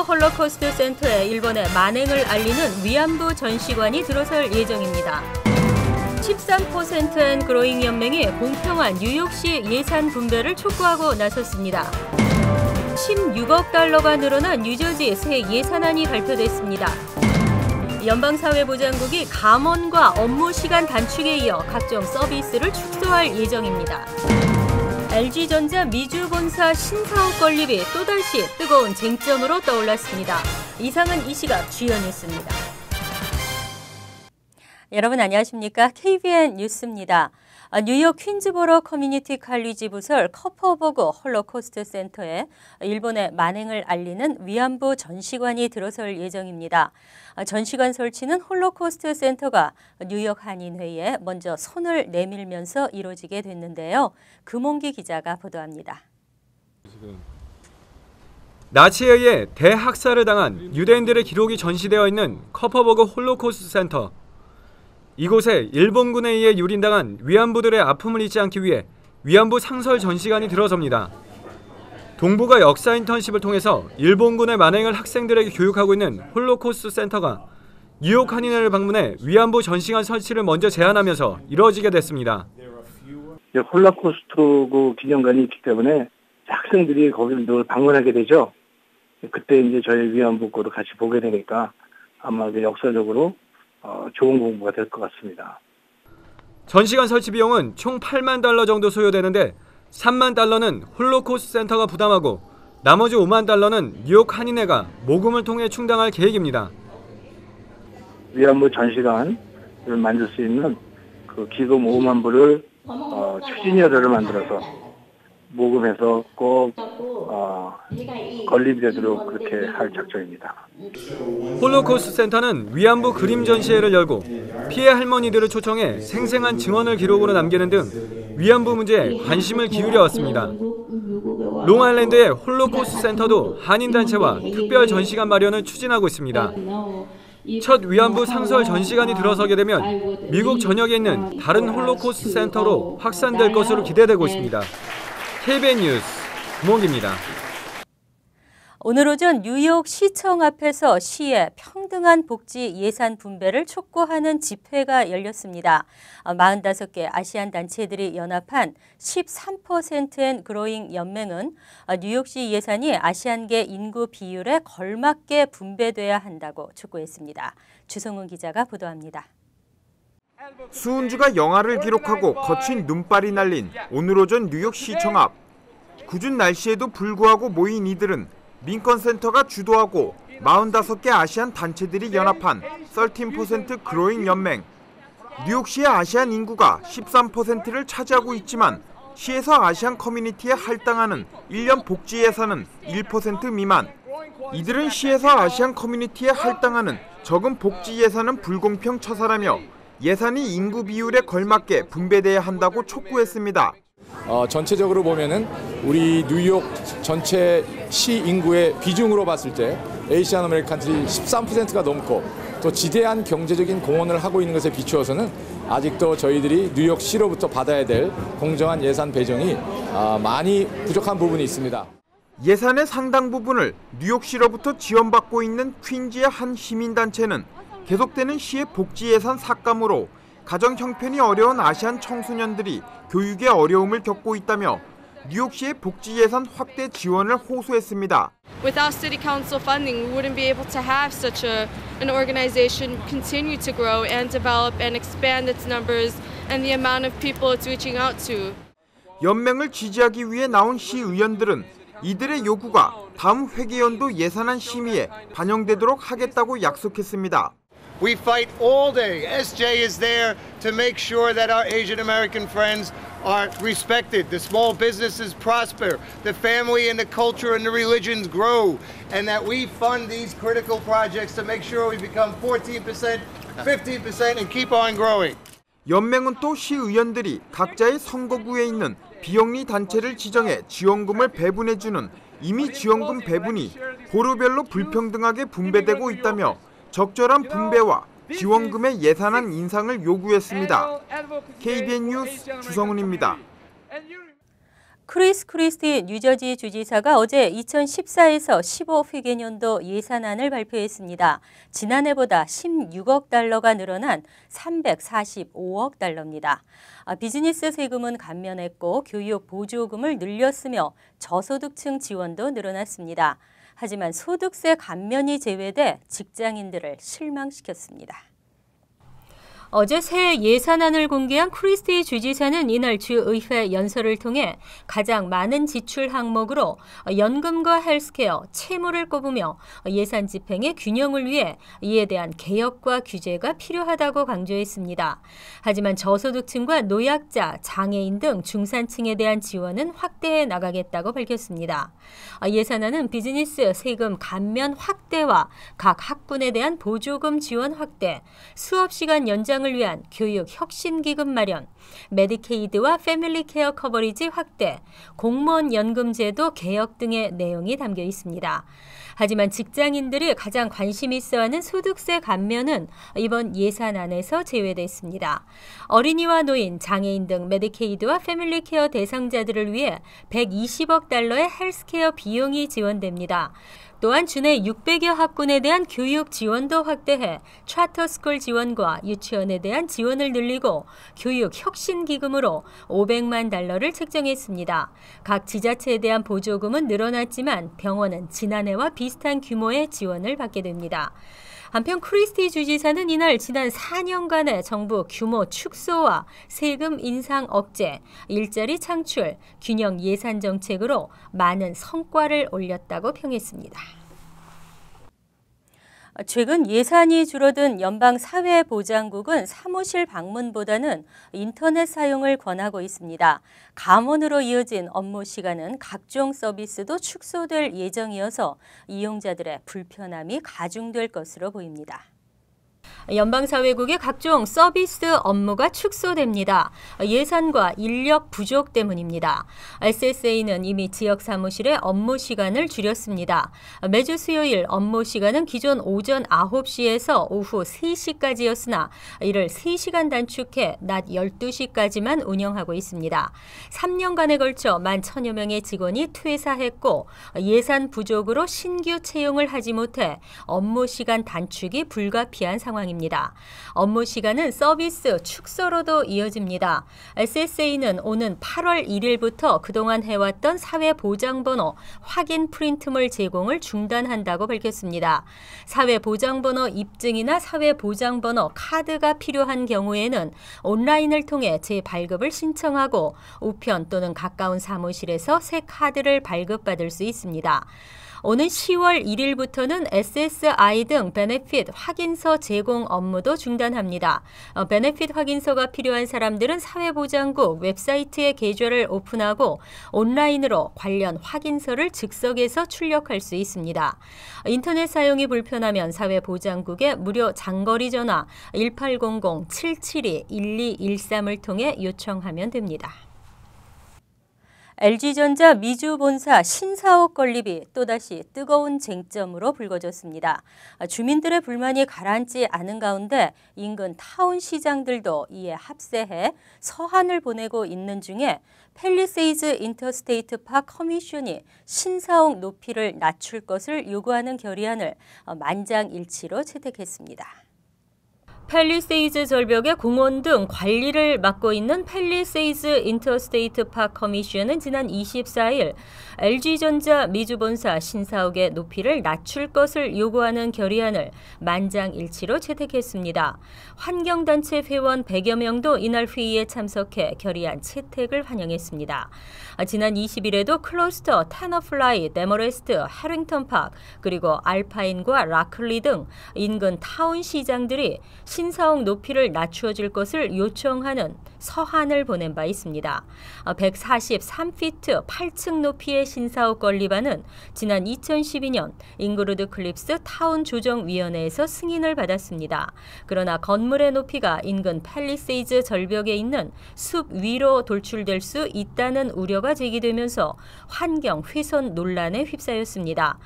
홀로코스트 센터에 일본의 만행을 알리는 위안부 전시관이 들어설 예정입니다. 13% 앤 그로잉 연맹이 공평한 뉴욕시 예산 분배를 촉구하고 나섰습니다. 16억 달러가 늘어난 뉴저지 새 예산안이 발표됐습니다. 연방사회보장국이 감원과 업무 시간 단축에 이어 각종 서비스를 축소할 예정입니다. LG전자 미주 본사 신사업 건립이 또다시 뜨거운 쟁점으로 떠올랐습니다. 이상은 이 시각 주요 뉴스입니다. 여러분 안녕하십니까? KBN 뉴스입니다. 뉴욕 퀸즈보러 커뮤니티 칼리지 부설 커퍼버그 홀로코스트 센터에 일본의 만행을 알리는 위안부 전시관이 들어설 예정입니다. 전시관 설치는 홀로코스트 센터가 뉴욕 한인회의에 먼저 손을 내밀면서 이루어지게 됐는데요. 금홍기 기자가 보도합니다. 나치에 의해 대학살을 당한 유대인들의 기록이 전시되어 있는 커퍼버그 홀로코스트 센터. 이곳에 일본군에 의해 유린당한 위안부들의 아픔을 잊지 않기 위해 위안부 상설 전시관이 들어섭니다. 동부가 역사 인턴십을 통해서 일본군의 만행을 학생들에게 교육하고 있는 홀로코스트 센터가 뉴욕 한인회를 방문해 위안부 전시관 설치를 먼저 제안하면서 이루어지게 됐습니다. 홀로코스트 기념관이 있기 때문에 학생들이 거기를 늘 방문하게 되죠. 그때 이제 저희 위안부 거를 같이 보게 되니까 아마 역사적으로 좋은 공부가 될 것 같습니다. 전시관 설치 비용은 총 8만 달러 정도 소요되는데 3만 달러는 홀로코스트 센터가 부담하고 나머지 5만 달러는 뉴욕 한인회가 모금을 통해 충당할 계획입니다. 위안부 전시관을 만들 수 있는 그 기금 5만 불을 추진위원회를 만들어서 모금해서 꼭 건립이 되도록 그렇게 할 작정입니다. 홀로코스트 센터는 위안부 그림 전시회를 열고 피해 할머니들을 초청해 생생한 증언을 기록으로 남기는 등 위안부 문제에 관심을 기울여 왔습니다. 롱아일랜드의 홀로코스트 센터도 한인단체와 특별 전시관 마련을 추진하고 있습니다. 첫 위안부 상설 전시관이 들어서게 되면 미국 전역에 있는 다른 홀로코스트 센터로 확산될 것으로 기대되고 있습니다. KBN 뉴스 금홍기입니다. 오늘 오전 뉴욕 시청 앞에서 시의 평등한 복지 예산 분배를 촉구하는 집회가 열렸습니다. 45개 아시안 단체들이 연합한 13% 앤 그로잉 연맹은 뉴욕시 예산이 아시안계 인구 비율에 걸맞게 분배돼야 한다고 촉구했습니다. 주성훈 기자가 보도합니다. 수은주가 영하를 기록하고 거친 눈발이 날린 오늘 오전 뉴욕 시청 앞. 궂은 날씨에도 불구하고 모인 이들은 링컨 센터가 주도하고 45개 아시안 단체들이 연합한 13% 그로잉 연맹. 뉴욕시의 아시안 인구가 13%를 차지하고 있지만 시에서 아시안 커뮤니티에 할당하는 1년 복지 예산은 1% 미만. 이들은 시에서 아시안 커뮤니티에 할당하는 적은 복지 예산은 불공평 처사라며 예산이 인구 비율에 걸맞게 분배돼야 한다고 촉구했습니다. 전체적으로 보면은 우리 뉴욕 전체 시 인구의 비중으로 봤을 때 에이시안 아메리칸들이 13%가 넘고 또 지대한 경제적인 공헌을 하고 있는 것에 비추어서는 아직도 저희들이 뉴욕시로부터 받아야 될 공정한 예산 배정이 많이 부족한 부분이 있습니다. 예산의 상당 부분을 뉴욕시로부터 지원받고 있는 퀸즈의 한 시민단체는 계속되는 시의 복지 예산 삭감으로 가정 형편이 어려운 아시안 청소년들이 교육에 어려움을 겪고 있다며 뉴욕시의 복지 예산 확대 지원을 호소했습니다. Without city council funding, we wouldn't be able to have such an organization continue to grow and develop and expand its numbers and the amount of people it's reaching out to. 연맹을 지지하기 위해 나온 시 의원들은 이들의 요구가 다음 회계연도 예산안 심의에 반영되도록 하겠다고 약속했습니다. We fight all day. SJ is there to make sure that our Asian American friends are respected, the small businesses prosper, the family and the culture and the religions grow, and that we fund these critical projects to make sure we become 14%, 15% and keep on growing. 연맹은 또 시의원들이 각자의 선거구에 있는 비영리 단체를 지정해 지원금을 배분해주는 이미 지원금 배분이 보루별로 불평등하게 분배되고 있다며 적절한 분배와 지원금의 예산안 인상을 요구했습니다. KBN 뉴스 주성훈입니다. 크리스 크리스티 뉴저지 주지사가 어제 2014에서 15 회계년도 예산안을 발표했습니다. 지난해보다 16억 달러가 늘어난 345억 달러입니다. 비즈니스 세금은 감면했고 교육 보조금을 늘렸으며 저소득층 지원도 늘어났습니다. 하지만 소득세 감면이 제외돼 직장인들을 실망시켰습니다. 어제 새 예산안을 공개한 크리스티 주지사는 이날 주의회 연설을 통해 가장 많은 지출 항목으로 연금과 헬스케어, 채무를 꼽으며 예산 집행의 균형을 위해 이에 대한 개혁과 규제가 필요하다고 강조했습니다. 하지만 저소득층과 노약자, 장애인 등 중산층에 대한 지원은 확대해 나가겠다고 밝혔습니다. 예산안은 비즈니스 세금 감면 확대와 각 학군에 대한 보조금 지원 확대, 수업시간 연장 을 위한 교육 혁신 기금 마련, 메디케이드와 패밀리 케어 커버리지 확대, 공무원 연금 제도 개혁 등의 내용이 담겨 있습니다. 하지만 직장인들이 가장 관심 있어 하는 소득세 감면은 이번 예산안에서 제외됐습니다. 어린이와 노인, 장애인 등 메디케이드와 패밀리 케어 대상자들을 위해 120억 달러의 헬스케어 비용이 지원됩니다. 또한 주내 600여 학군에 대한 교육 지원도 확대해 차터스쿨 지원과 유치원에 대한 지원을 늘리고 교육 혁신 기금으로 500만 달러를 책정했습니다. 각 지자체에 대한 보조금은 늘어났지만 병원은 지난해와 비슷한 규모의 지원을 받게 됩니다. 한편 크리스티 주지사는 이날 지난 4년간의 정부 규모 축소와 세금 인상 억제, 일자리 창출, 균형 예산 정책으로 많은 성과를 올렸다고 평했습니다. 최근 예산이 줄어든 연방사회보장국은 사무실 방문보다는 인터넷 사용을 권하고 있습니다. 감원으로 이어진 업무 시간은 각종 서비스도 축소될 예정이어서 이용자들의 불편함이 가중될 것으로 보입니다. 연방사회국의 각종 서비스 업무가 축소됩니다. 예산과 인력 부족 때문입니다. SSA는 이미 지역 사무실의 업무 시간을 줄였습니다. 매주 수요일 업무 시간은 기존 오전 9시에서 오후 3시까지였으나 이를 3시간 단축해 낮 12시까지만 운영하고 있습니다. 3년간에 걸쳐 11,000여 명의 직원이 퇴사했고 예산 부족으로 신규 채용을 하지 못해 업무 시간 단축이 불가피한 상황입니다. 업무 시간은 서비스 축소로도 이어집니다. SSA는 오는 8월 1일부터 그동안 해왔던 사회보장번호 확인 프린트물 제공을 중단한다고 밝혔습니다. 사회보장번호 입증이나 사회보장번호 카드가 필요한 경우에는 온라인을 통해 재발급을 신청하고 우편 또는 가까운 사무실에서 새 카드를 발급받을 수 있습니다. 오는 10월 1일부터는 SSI 등 베네핏 확인서 제공 업무도 중단합니다. 베네핏 확인서가 필요한 사람들은 사회보장국 웹사이트에 계좌를 오픈하고 온라인으로 관련 확인서를 즉석에서 출력할 수 있습니다. 인터넷 사용이 불편하면 사회보장국의 무료 장거리 전화 1800-772-1213을 통해 요청하면 됩니다. LG전자 미주 본사 신사옥 건립이 또다시 뜨거운 쟁점으로 불거졌습니다. 주민들의 불만이 가라앉지 않은 가운데 인근 타운 시장들도 이에 합세해 서한을 보내고 있는 중에 팰리세이즈 인터스테이트 파크 커미션이 신사옥 높이를 낮출 것을 요구하는 결의안을 만장일치로 채택했습니다. 팰리세이즈 절벽의 공원 등 관리를 맡고 있는 팰리세이즈 인터스테이트 파크 커미션은 지난 24일 LG전자 미주본사 신사옥의 높이를 낮출 것을 요구하는 결의안을 만장일치로 채택했습니다. 환경단체 회원 100여 명도 이날 회의에 참석해 결의안 채택을 환영했습니다. 지난 20일에도 클로스터, 테너플라이, 데머레스트, 해링턴 파크, 그리고 알파인과 라클리 등 인근 타운 시장들이 신사옥 높이를 낮추어줄 것을 요청하는 서한을 보낸 바 있습니다. 143피트 8층 높이의 신사옥 건립안은 지난 2012년 잉그루드 클립스 타운 조정위원회에서 승인을 받았습니다. 그러나 건물의 높이가 인근 팰리세이즈 절벽에 있는 숲 위로 돌출될 수 있다는 우려가 제기되면서 환경 훼손 논란에 휩싸였습니다.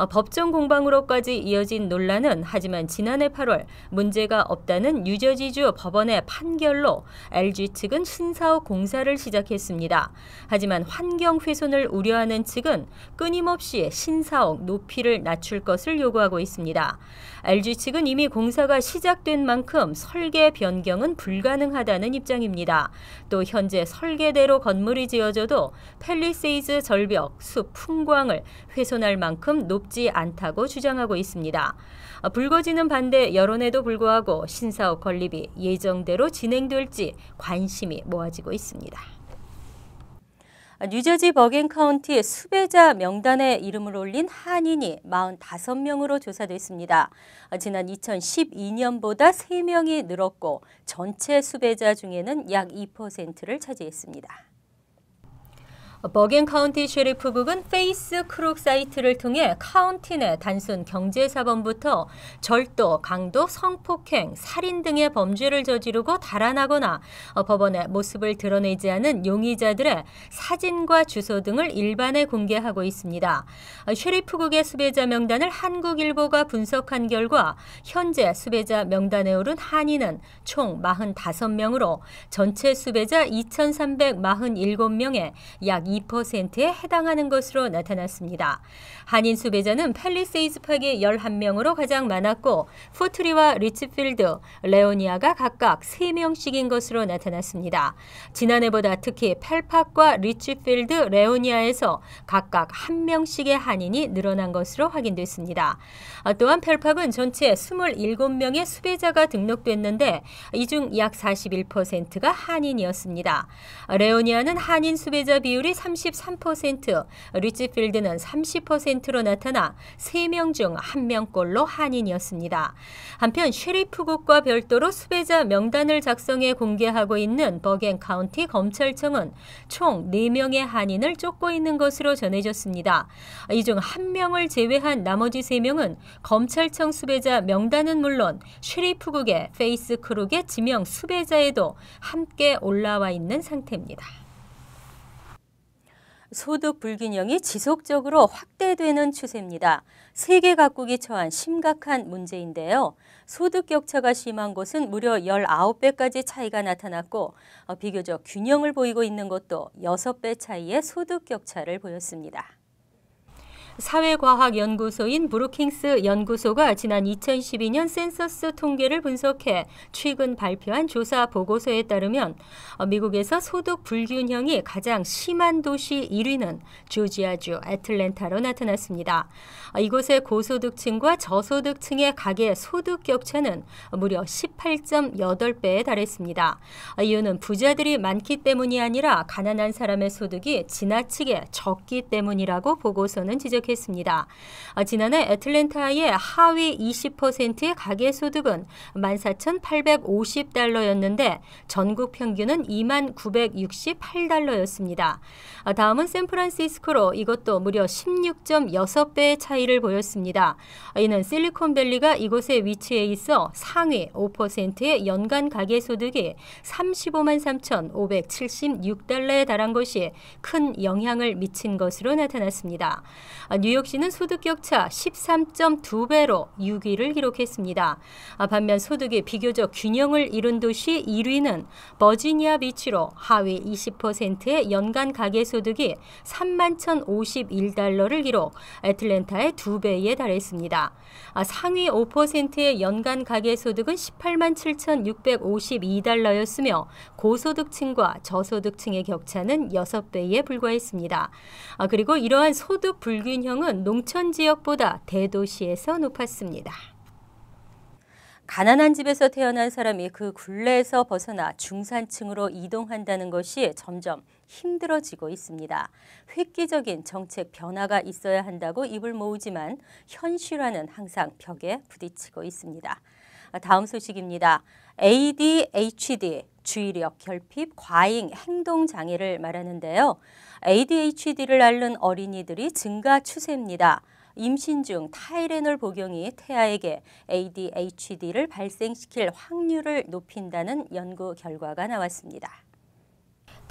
법정 공방으로까지 이어진 논란은 하지만 지난해 8월 문제가 없다는 뉴저지주 법원의 판결로 LG 측은 신사옥 공사를 시작했습니다. 하지만 환경 훼손을 우려하는 측은 끊임없이 신사옥 높이를 낮출 것을 요구하고 있습니다. LG 측은 이미 공사가 시작된 만큼 설계 변경은 불가능하다는 입장입니다. 또 현재 설계대로 건물이 지어져도 팰리세이드 절벽, 숲, 풍광을 훼손할 만큼 높지 않다고 주장하고 있습니다. 불거지는 반대 여론에도 불구하고 신사옥 건립이 예정대로 진행될지 관심이 모아지고 있습니다. 뉴저지 버겐 카운티 수배자 명단에 이름을 올린 한인이 45명으로 조사됐습니다. 지난 2012년보다 3명이 늘었고 전체 수배자 중에는 약 2%를 차지했습니다. 버겐 카운티 셰리프국은 페이스 크룩 사이트를 통해 카운티 내 단순 경제사범부터 절도, 강도, 성폭행, 살인 등의 범죄를 저지르고 달아나거나 법원의 모습을 드러내지 않은 용의자들의 사진과 주소 등을 일반에 공개하고 있습니다. 셰리프국의 수배자 명단을 한국일보가 분석한 결과 현재 수배자 명단에 오른 한인은 총 45명으로 전체 수배자 2,347명에 약 2%에 해당하는 것으로 나타났습니다. 한인 수배자는 팰리세이드 파기 11명으로 가장 많았고 포트리와 리치필드, 레오니아가 각각 3명씩인 것으로 나타났습니다. 지난해보다 특히 펠팍과 리치필드, 레오니아에서 각각 1명씩의 한인이 늘어난 것으로 확인됐습니다. 또한 펠팍은 전체 27명의 수배자가 등록됐는데 이 중 약 41%가 한인이었습니다. 레오니아는 한인 수배자 비율이 33%, 리치필드는 30%로 나타나 3명 중 1명꼴로 한인이었습니다. 한편 셰리프국과 별도로 수배자 명단을 작성해 공개하고 있는 버겐 카운티 검찰청은 총 4명의 한인을 쫓고 있는 것으로 전해졌습니다. 이 중 1명을 제외한 나머지 3명은 검찰청 수배자 명단은 물론 셰리프국의 페이스 크룩의 지명 수배자에도 함께 올라와 있는 상태입니다. 소득 불균형이 지속적으로 확대되는 추세입니다. 세계 각국이 처한 심각한 문제인데요. 소득 격차가 심한 곳은 무려 19배까지 차이가 나타났고 비교적 균형을 보이고 있는 곳도 6배 차이의 소득 격차를 보였습니다. 사회과학연구소인 브루킹스 연구소가 지난 2012년 센서스 통계를 분석해 최근 발표한 조사 보고서에 따르면 미국에서 소득 불균형이 가장 심한 도시 1위는 조지아주 애틀랜타로 나타났습니다. 이곳의 고소득층과 저소득층의 가계 소득 격차는 무려 18.8배에 달했습니다. 이유는 부자들이 많기 때문이 아니라 가난한 사람의 소득이 지나치게 적기 때문이라고 보고서는 지적했습니다. 지난해 애틀랜타의 하위 20%의 가계소득은 14,850달러였는데 전국 평균은 2968달러였습니다. 다음은 샌프란시스코로 이것도 무려 16.6배의 차이를 보였습니다. 이는 실리콘밸리가 이곳에 위치해 있어 상위 5%의 연간 가계소득이 35만 3,576달러에 달한 것이 큰 영향을 미친 것으로 나타났습니다. 뉴욕시는 소득 격차 13.2배로 6위를 기록했습니다. 반면 소득이 비교적 균형을 이룬 도시 1위는 버지니아 비치로 하위 20%의 연간 가계소득이 31,051달러를 기록, 애틀랜타의 2배에 달했습니다. 상위 5%의 연간 가계소득은 18만 7,652달러였으며 고소득층과 저소득층의 격차는 6배에 불과했습니다. 그리고 이러한 소득 불균형은 농촌 지역보다 대도시에서 높았습니다. 가난한 집에서 태어난 사람이 그 굴레에서 벗어나 중산층으로 이동한다는 것이 점점 힘들어지고 있습니다. 획기적인 정책 변화가 있어야 한다고 입을 모으지만 현실화는 항상 벽에 부딪히고 있습니다. 다음 소식입니다. ADHD, 주의력 결핍, 과잉, 행동장애를 말하는데요. ADHD를 앓는 어린이들이 증가 추세입니다. 임신 중 타이레놀 복용이 태아에게 ADHD를 발생시킬 확률을 높인다는 연구 결과가 나왔습니다.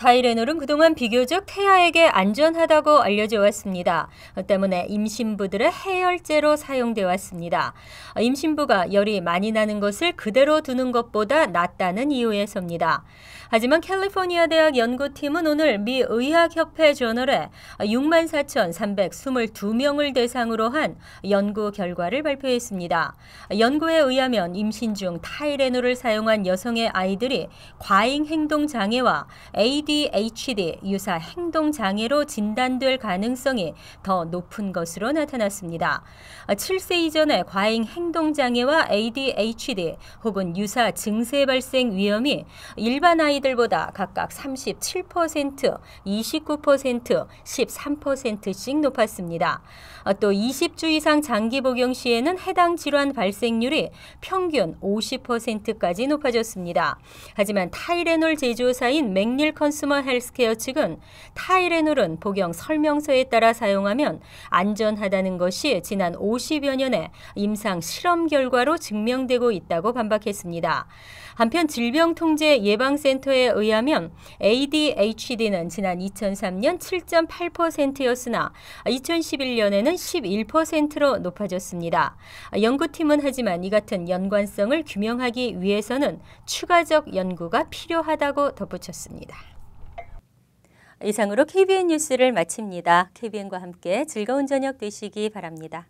타이레놀은 그동안 비교적 태아에게 안전하다고 알려져 왔습니다. 때문에 임신부들의 해열제로 사용돼 왔습니다. 임신부가 열이 많이 나는 것을 그대로 두는 것보다 낫다는 이유에서입니다. 하지만 캘리포니아 대학 연구팀은 오늘 미 의학협회 저널에 64,322명을 대상으로 한 연구 결과를 발표했습니다. 연구에 의하면 임신 중 타이레놀을 사용한 여성의 아이들이 과잉 행동 장애와 ADHD 유사 행동 장애로 진단될 가능성이 더 높은 것으로 나타났습니다. 7세 이전의 과잉 행동 장애와 ADHD 혹은 유사 증세 발생 위험이 일반 아이들보다 각각 37%, 29%, 13%씩 높았습니다. 또 20주 이상 장기 복용 시에는 해당 질환 발생률이 평균 50%까지 높아졌습니다. 하지만 타이레놀 제조사인 맥닐 컨슈머 헬스케어 측은 타이레놀은 복용 설명서에 따라 사용하면 안전하다는 것이 지난 50여 년의 임상 실험 결과로 증명되고 있다고 반박했습니다. 한편 질병통제예방센터에 의하면 ADHD는 지난 2003년 7.8%였으나 2011년에는 11%로 높아졌습니다. 연구팀은 하지만 이 같은 연관성을 규명하기 위해서는 추가적 연구가 필요하다고 덧붙였습니다. 이상으로 KBN 뉴스를 마칩니다. KBN과 함께 즐거운 저녁 되시기 바랍니다.